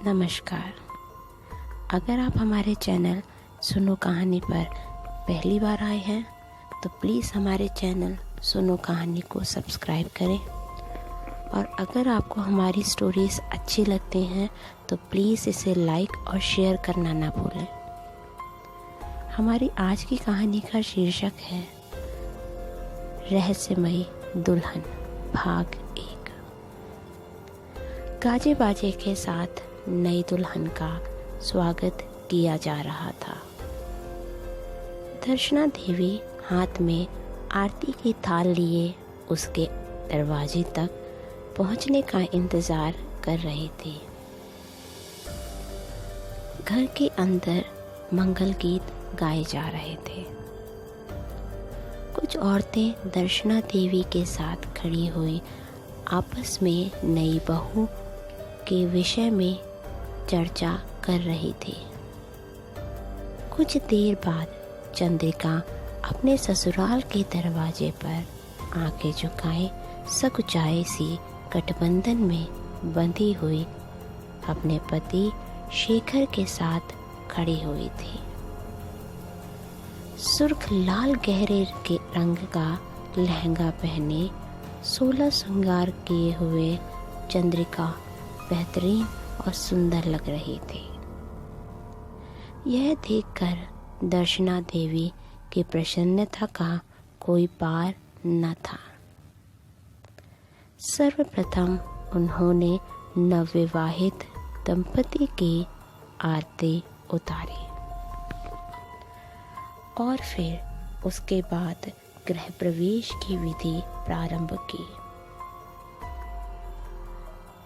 नमस्कार। अगर आप हमारे चैनल सुनो कहानी पर पहली बार आए हैं तो प्लीज़ हमारे चैनल सुनो कहानी को सब्सक्राइब करें, और अगर आपको हमारी स्टोरीज अच्छी लगती हैं तो प्लीज़ इसे लाइक और शेयर करना ना भूलें। हमारी आज की कहानी का शीर्षक है रहस्यमयी दुल्हन भाग 1। गाजे बाजे के साथ नई दुल्हन का स्वागत किया जा रहा था। दर्शना देवी हाथ में आरती की थाल लिए उसके दरवाजे तक पहुंचने का इंतजार कर रही थी। घर के अंदर मंगल गीत गाए जा रहे थे। कुछ औरतें दर्शना देवी के साथ खड़ी हुई आपस में नई बहू के विषय में चर्चा कर रही थी। कुछ देर बाद चंद्रिका अपने ससुराल के दरवाजे पर आंखें झुकाए सकुचाए सी गठबंधन में बंधी हुई अपने पति शेखर के साथ खड़ी हुई थी। सुर्ख लाल गहरे के रंग का लहंगा पहने 16 श्रृंगार किए हुए चंद्रिका बेहतरीन और सुंदर लग रही थी। यह देखकर दर्शना देवी की प्रसन्नता का कोई पार न था। सर्वप्रथम उन्होंने नवविवाहित दंपति की आरती उतारी और फिर उसके बाद गृह प्रवेश की विधि प्रारंभ की।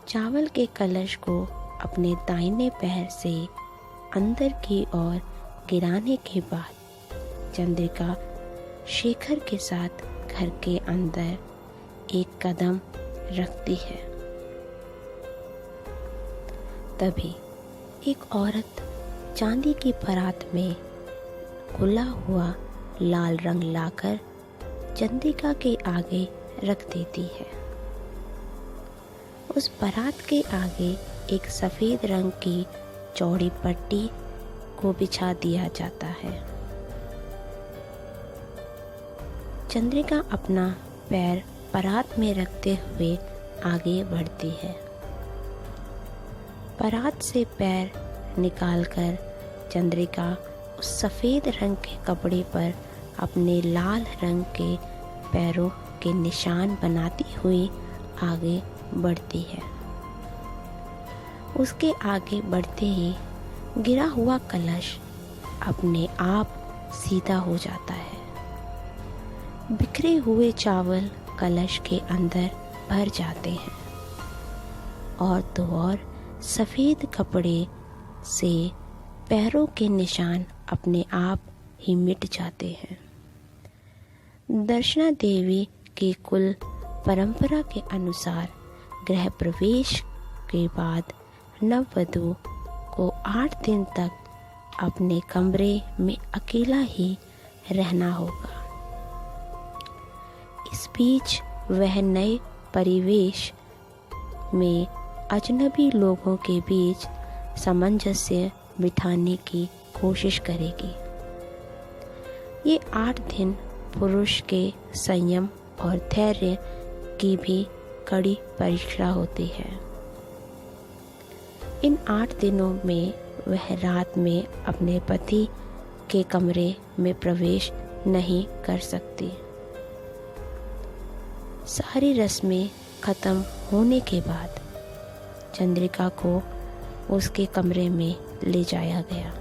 चावल के कलश को अपने दाहिने पैर से अंदर की ओर गिराने के बाद चंद्रिका शेखर के साथ घर के अंदर एक कदम रखती है। तभी एक औरत चांदी की परात में खुला हुआ लाल रंग लाकर चंद्रिका के आगे रख देती है। उस परात के आगे एक सफेद रंग की चौड़ी पट्टी को बिछा दिया जाता है। चंद्रिका अपना पैर परात में रखते हुए आगे बढ़ती है। परात से पैर निकालकर चंद्रिका उस सफेद रंग के कपड़े पर अपने लाल रंग के पैरों के निशान बनाती हुई आगे बढ़ती है। उसके आगे बढ़ते ही गिरा हुआ कलश अपने आप सीधा हो जाता है। बिखरे हुए चावल कलश के अंदर भर जाते हैं और तो और सफेद कपड़े से पैरों के निशान अपने आप ही मिट जाते हैं। दर्शना देवी की कुल परंपरा के अनुसार गृह प्रवेश के बाद नववधु को 8 दिन तक अपने कमरे में अकेला ही रहना होगा। इस बीच वह नए परिवेश में अजनबी लोगों के बीच सामंजस्य बिठाने की कोशिश करेगी। ये 8 दिन पुरुष के संयम और धैर्य की भी कड़ी परीक्षा होती है। इन 8 दिनों में वह रात में अपने पति के कमरे में प्रवेश नहीं कर सकती। सारी रस्में खत्म होने के बाद चंद्रिका को उसके कमरे में ले जाया गया।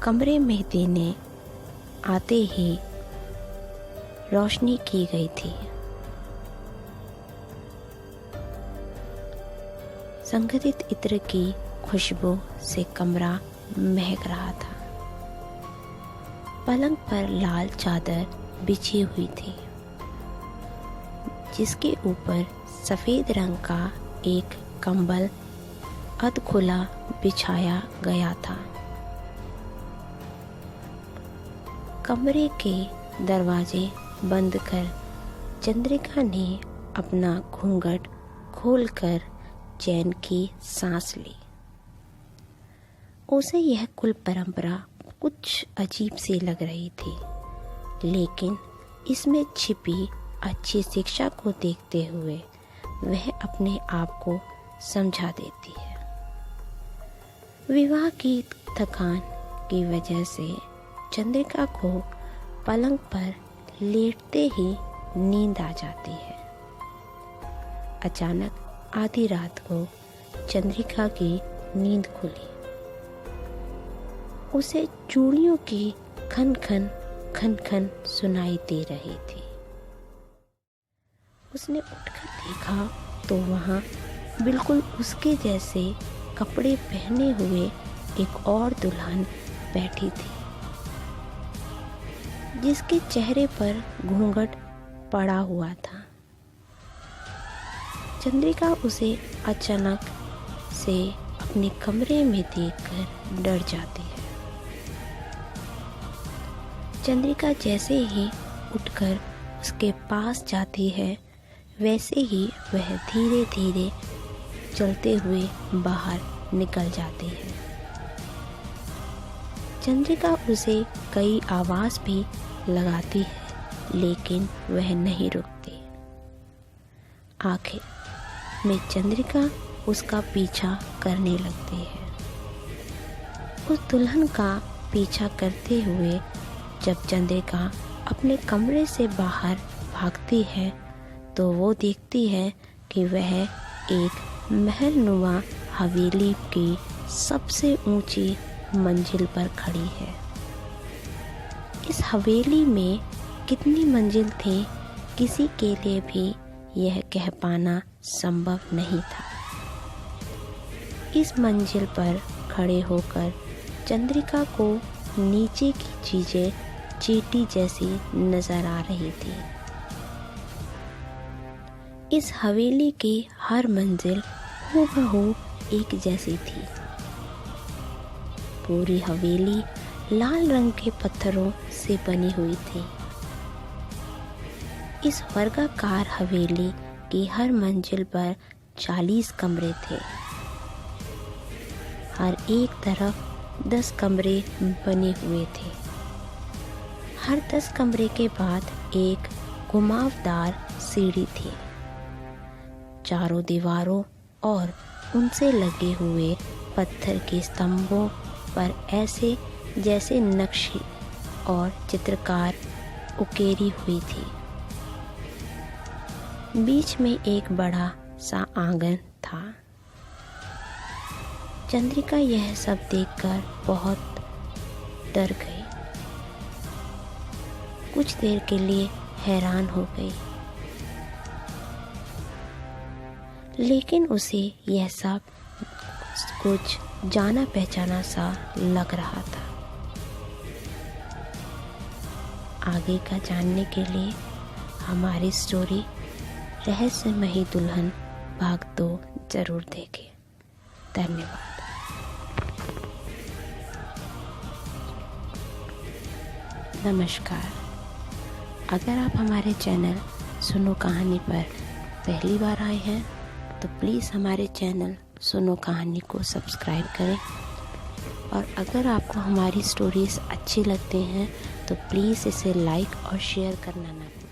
कमरे में देने आते ही रोशनी की गई थी। संगठित इत्र की खुशबू से कमरा महक रहा था। पलंग पर लाल चादर बिछी हुई थी जिसके ऊपर सफेद रंग का एक कंबल अध खुला बिछाया गया था। कमरे के दरवाजे बंद कर चंद्रिका ने अपना घूंघट खोलकर चैन की सांस ली। उसे यह कुल परंपरा कुछ अजीब सी लग रही थी, लेकिन इसमें छिपी अच्छी शिक्षा को देखते हुए वह अपने आप को समझा देती है। विवाह की थकान की वजह से चंद्रिका को पलंग पर लेटते ही नींद आ जाती है। अचानक आधी रात को चंद्रिका की नींद खुली। उसे चूड़ियों की खन खन सुनाई दे रही थी। उसने उठकर देखा तो वहाँ बिल्कुल उसके जैसे कपड़े पहने हुए एक और दुल्हन बैठी थी, जिसके चेहरे पर घूंघट पड़ा हुआ था। चंद्रिका उसे अचानक से अपने कमरे में देखकर डर जाती है। चंद्रिका जैसे ही उठकर उसके पास जाती है, वैसे ही वह धीरे धीरे चलते हुए बाहर निकल जाती है। चंद्रिका उसे कई आवाज़ भी लगाती है, लेकिन वह नहीं रुकती। आखिर में चंद्रिका उसका पीछा करने लगती है। उस दुल्हन का पीछा करते हुए जब चंद्रिका अपने कमरे से बाहर भागती है, तो वो देखती है कि वह एक महलनुमा हवेली की सबसे ऊंची मंजिल पर खड़ी है। इस हवेली में कितनी मंजिल थी, किसी के लिए भी यह कह पाना संभव नहीं था। इस मंजिल पर खड़े होकर चंद्रिका को नीचे की चीजें चींटी जैसी नजर आ रही थी। इस हवेली की हर मंजिल हूबहू एक जैसी थी। पूरी हवेली लाल रंग के पत्थरों से बनी हुई थी। इस वर्गाकार हवेली की हर मंजिल पर 40 कमरे थे। हर एक तरफ 10 कमरे बने हुए थे। हर 10 कमरे के बाद एक घुमावदार सीढ़ी थी। चारों दीवारों और उनसे लगे हुए पत्थर के स्तंभों पर ऐसे जैसे नक्शे और चित्रकार उकेरी हुई थी। बीच में एक बड़ा सा आंगन था। चंद्रिका यह सब देखकर बहुत डर गई। कुछ देर के लिए हैरान हो गई, लेकिन उसे यह सब कुछ जाना पहचाना सा लग रहा था। आगे का जानने के लिए हमारी स्टोरी रहस्यमयी दुल्हन भाग 2 जरूर देखें। धन्यवाद। नमस्कार। अगर आप हमारे चैनल सुनो कहानी पर पहली बार आए हैं, तो प्लीज़ हमारे चैनल सुनो कहानी को सब्सक्राइब करें। और अगर आपको हमारी स्टोरीज़ अच्छी लगती हैं, तो प्लीज़ इसे लाइक और शेयर करना ना भूलें।